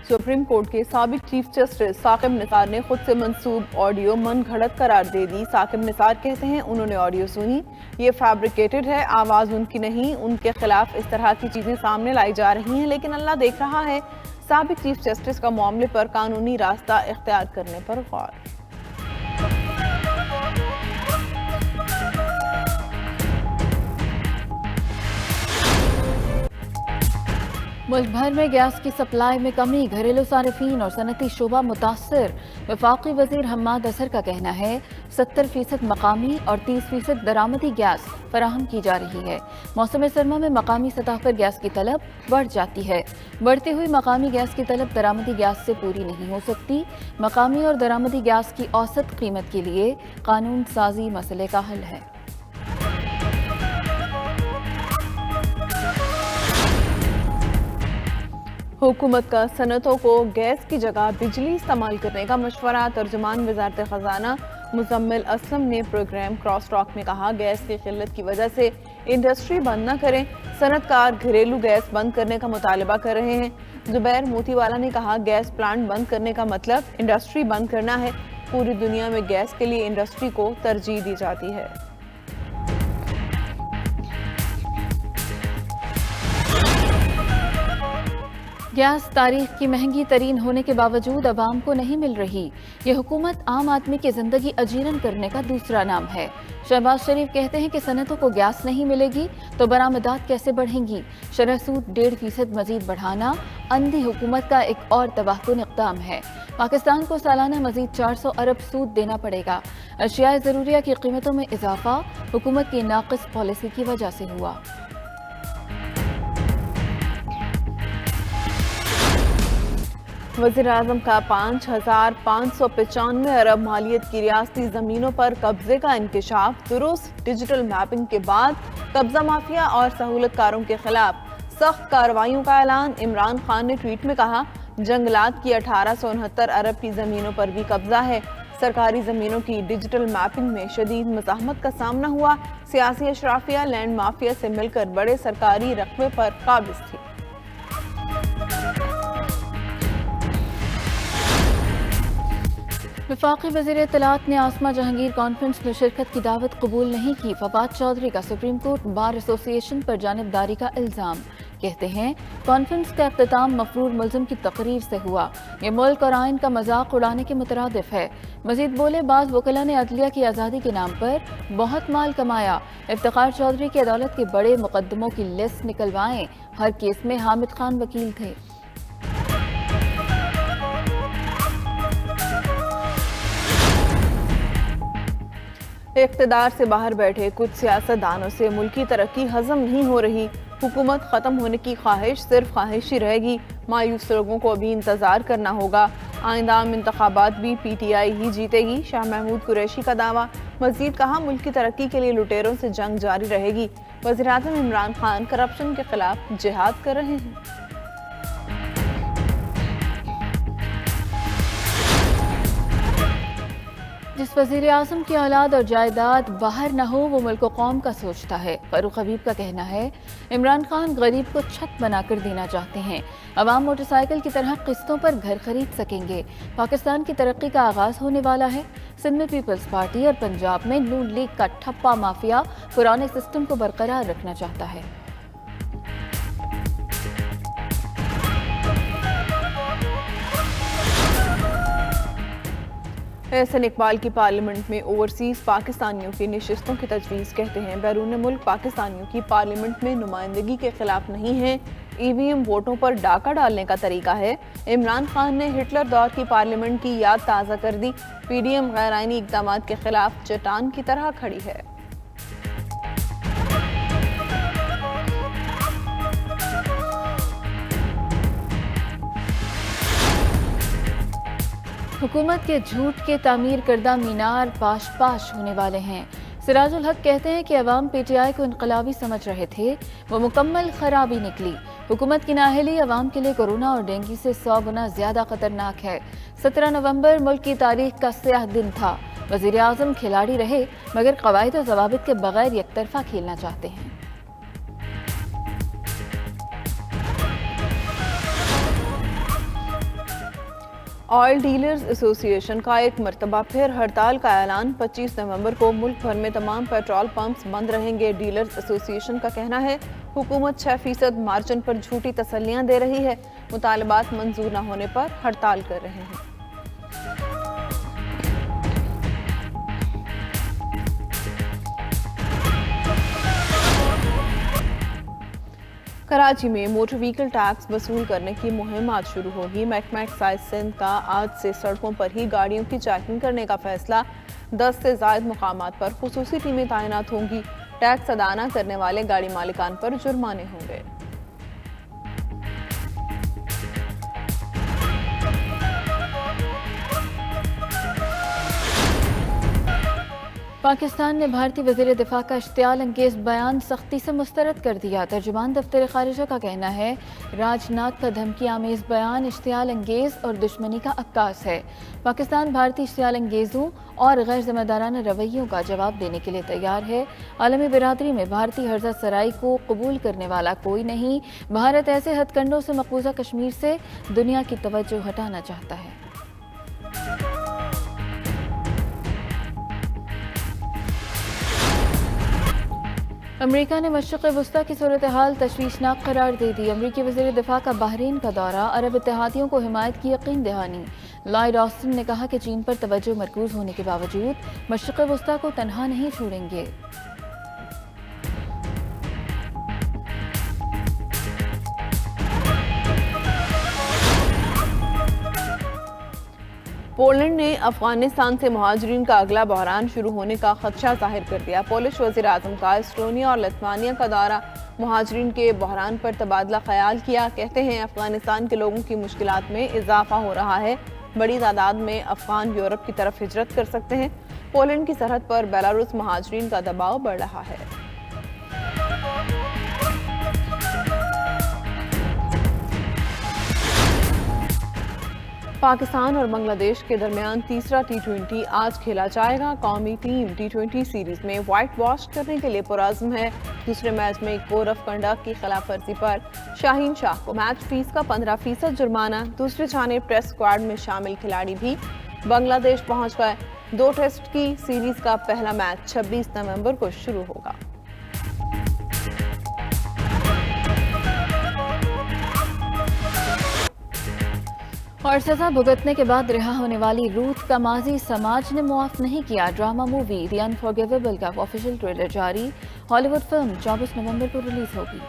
Supreme court کے سابق chief justice Saqib Nisar نے خود سے منسوب آڈیو من گھڑت قرار دے دی۔ ثاقب نثار کہتے ہیں انہوں نے آڈیو سنی، یہ فیبریکیٹڈ ہے، آواز ان کی نہیں، ان کے خلاف اس طرح کی چیزیں سامنے لائی جا رہی ہیں، لیکن اللہ دیکھ رہا ہے۔ سابق چیف جسٹس کا معاملے پر قانونی راستہ اختیار کرنے پر غور۔ ملک بھر میں گیس کی سپلائی میں کمی، گھریلو صارفین اور صنعتی شعبہ متاثر۔ وفاقی وزیر حماد اظہر کا کہنا ہے 70% مقامی اور 30% درآمدی گیس فراہم کی جا رہی ہے۔ موسم سرما میں مقامی سطح پر گیس کی طلب بڑھ جاتی ہے۔ بڑھتی ہوئی مقامی گیس کی طلب درآمدی گیس سے پوری نہیں ہو سکتی۔ مقامی اور درآمدی گیس کی اوسط قیمت کے لیے قانون سازی مسئلے کا حل ہے۔ حکومت کا صنعتوں کو گیس کی جگہ بجلی استعمال کرنے کا مشورہ۔ ترجمان وزارت خزانہ مزمل اسلم نے پروگرام کراس ٹاک میں کہا گیس کی قلت کی وجہ سے انڈسٹری بند نہ کریں، صنعت کار گھریلو گیس بند کرنے کا مطالبہ کر رہے ہیں۔ زبیر موتی والا نے کہا گیس پلانٹ بند کرنے کا مطلب انڈسٹری بند کرنا ہے، پوری دنیا میں گیس کے لیے انڈسٹری کو ترجیح دی جاتی ہے۔ گیس تاریخ کی مہنگی ترین ہونے کے باوجود عوام کو نہیں مل رہی۔ یہ حکومت عام آدمی کی زندگی اجیرن کرنے کا دوسرا نام ہے۔ شہباز شریف کہتے ہیں کہ صنعتوں کو گیس نہیں ملے گی تو برآمدات کیسے بڑھیں گی؟ شرح سود 1.5% مزید بڑھانا اندھی حکومت کا ایک اور تباہ کن اقدام ہے۔ پاکستان کو سالانہ مزید 400 ارب سود دینا پڑے گا۔ اشیاء ضروریہ کی قیمتوں میں اضافہ حکومت کی ناقص پالیسی کی وجہ سے ہوا۔ وزیراعظم کا 5,595 ارب مالیت کی ریاستی زمینوں پر قبضے کا انکشاف۔ درست ڈیجیٹل میپنگ کے بعد قبضہ مافیا اور سہولت کاروں کے خلاف سخت کارروائیوں کا اعلان۔ عمران خان نے ٹویٹ میں کہا جنگلات کی 1869 ارب کی زمینوں پر بھی قبضہ ہے۔ سرکاری زمینوں کی ڈیجیٹل میپنگ میں شدید مزاحمت کا سامنا ہوا۔ سیاسی اشرافیہ لینڈ مافیا سے مل کر بڑے سرکاری رقبے پر قابض تھی۔ وفاقی وزیر اطلاعات نے عاصمہ جہانگیر کانفرنس میں شرکت کی دعوت قبول نہیں کی۔ فواد چودھری کا سپریم کورٹ بار ایسوسی ایشن پر جانبداری کا الزام۔ کہتے ہیں کانفرنس کا اختتام مفرور ملزم کی تقریر سے ہوا، یہ ملک اور آئین کا مذاق اڑانے کے مترادف ہے۔ مزید بولے بعض وکلاء نے عدلیہ کی آزادی کے نام پر بہت مال کمایا۔ افتخار چودھری کی عدالت کے بڑے مقدموں کی لسٹ نکلوائیں، ہر کیس میں حامد خان وکیل تھے۔ اقتدار سے باہر بیٹھے کچھ سیاستدانوں سے ملکی ترقی ہضم نہیں ہو رہی۔ حکومت ختم ہونے کی خواہش صرف خواہش ہی رہے گی۔ مایوس لوگوں کو ابھی انتظار کرنا ہوگا۔ آئندہ عام انتخابات بھی پی ٹی آئی ہی جیتے گی، شاہ محمود قریشی کا دعویٰ۔ مزید کہا ملک کی ترقی کے لیے لٹیروں سے جنگ جاری رہے گی۔ وزیراعظم عمران خان کرپشن کے خلاف جہاد کر رہے ہیں۔ جس وزیر اعظم کی اولاد اور جائیداد باہر نہ ہو وہ ملک و قوم کا سوچتا ہے۔ فاروق حبیب کا کہنا ہے عمران خان غریب کو چھت بنا کر دینا چاہتے ہیں۔ عوام موٹر سائیکل کی طرح قسطوں پر گھر خرید سکیں گے۔ پاکستان کی ترقی کا آغاز ہونے والا ہے۔ سندھ میں پیپلز پارٹی اور پنجاب میں نون لیگ کا ٹھپا مافیا پرانے سسٹم کو برقرار رکھنا چاہتا ہے۔ احسن اقبال کی پارلیمنٹ میں اوورسیز پاکستانیوں کی نشستوں کی تجویز۔ کہتے ہیں بیرون ملک پاکستانیوں کی پارلیمنٹ میں نمائندگی کے خلاف نہیں ہے، ای وی ایم ووٹوں پر ڈاکہ ڈالنے کا طریقہ ہے۔ عمران خان نے ہٹلر دور کی پارلیمنٹ کی یاد تازہ کر دی۔ پی ڈی ایم غیر آئینی اقدامات کے خلاف چٹان کی طرح کھڑی ہے۔ حکومت کے جھوٹ کے تعمیر کردہ مینار پاش پاش ہونے والے ہیں۔ سراج الحق کہتے ہیں کہ عوام پی ٹی آئی کو انقلابی سمجھ رہے تھے، وہ مکمل خرابی نکلی۔ حکومت کی نااہلی عوام کے لیے کورونا اور ڈینگی سے 100 گنا زیادہ خطرناک ہے۔ 17 نومبر ملک کی تاریخ کا سیاہ دن تھا۔ وزیر اعظم کھلاڑی رہے مگر قواعد و ضوابط کے بغیر یک طرفہ کھیلنا چاہتے ہیں۔ آئل ڈیلرز ایسوسی ایشن کا ایک مرتبہ پھر ہڑتال کا اعلان 25 نومبر کو ملک بھر میں تمام پیٹرول پمپس بند رہیں گے۔ ڈیلرز ایسوسی ایشن کا کہنا ہے حکومت 6% مارجن پر جھوٹی تسلیاں دے رہی ہے، مطالبات منظور نہ ہونے پر ہڑتال کر رہے ہیں۔ کراچی میں موٹر وہیکل ٹیکس وصول کرنے کی مہم آج شروع ہوگی۔ محکمہ ایکسائز سندھ کا آج سے سڑکوں پر ہی گاڑیوں کی چیکنگ کرنے کا فیصلہ، 10 سے زائد مقامات پر خصوصی ٹیمیں تعینات ہوں گی۔ ٹیکس ادا نہ کرنے والے گاڑی مالکان پر جرمانے ہوں گے۔ پاکستان نے بھارتی وزیر دفاع کا اشتعال انگیز بیان سختی سے مسترد کر دیا۔ ترجمان دفتر خارجہ کا کہنا ہے راج ناتھ کا دھمکی آمیز بیان اشتعال انگیز اور دشمنی کا عکاس ہے۔ پاکستان بھارتی اشتعال انگیزوں اور غیر ذمہ دارانہ رویوں کا جواب دینے کے لیے تیار ہے۔ عالمی برادری میں بھارتی ہرزہ سرائی کو قبول کرنے والا کوئی نہیں۔ بھارت ایسے ہتھ کنڈوں سے مقبوضہ کشمیر سے دنیا کی توجہ ہٹانا چاہتا ہے۔ امریکہ نے مشرق وسطی کی صورتحال تشویشناک قرار دے دی۔ امریکی وزیر دفاع کا بحرین کا دورہ، عرب اتحادیوں کو حمایت کی یقین دہانی۔ لائیڈ آسٹن نے کہا کہ چین پر توجہ مرکوز ہونے کے باوجود مشرق وسطی کو تنہا نہیں چھوڑیں گے۔ پولینڈ نے افغانستان سے مہاجرین کا اگلا بحران شروع ہونے کا خدشہ ظاہر کر دیا۔ پولش وزیر اعظم کا ایسٹونیا اور لتھوانیا کا دورہ، مہاجرین کے بحران پر تبادلہ خیال کیا۔ کہتے ہیں افغانستان کے لوگوں کی مشکلات میں اضافہ ہو رہا ہے، بڑی تعداد میں افغان یورپ کی طرف ہجرت کر سکتے ہیں۔ پولینڈ کی سرحد پر بیلاروس مہاجرین کا دباؤ بڑھ رہا ہے۔ پاکستان اور بنگلہ دیش کے درمیان تیسرا T20 آج کھیلا جائے گا۔ قومی ٹیم T20 سیریز میں وائٹ واش کرنے کے لیے پرعزم ہے۔ دوسرے میچ میں کور آف کنڈکٹ کی خلاف ورزی پر شاہین شاہ کو میچ فیس کا 15% جرمانہ۔ دوسری جانب ٹیسٹ اسکواڈ میں شامل کھلاڑی بھی بنگلہ دیش پہنچ گئے۔ 2 ٹیسٹ کی سیریز کا پہلا میچ 26 نومبر کو شروع ہوگا۔ اور سزا بھگتنے کے بعد رہا ہونے والی روتھ کا ماضی سماج نے معاف نہیں کیا۔ ڈرامہ مووی دی انفارگیویبل کا آفیشیل ٹریلر جاری۔ ہالی ووڈ فلم 24 نومبر کو ریلیز ہوگی۔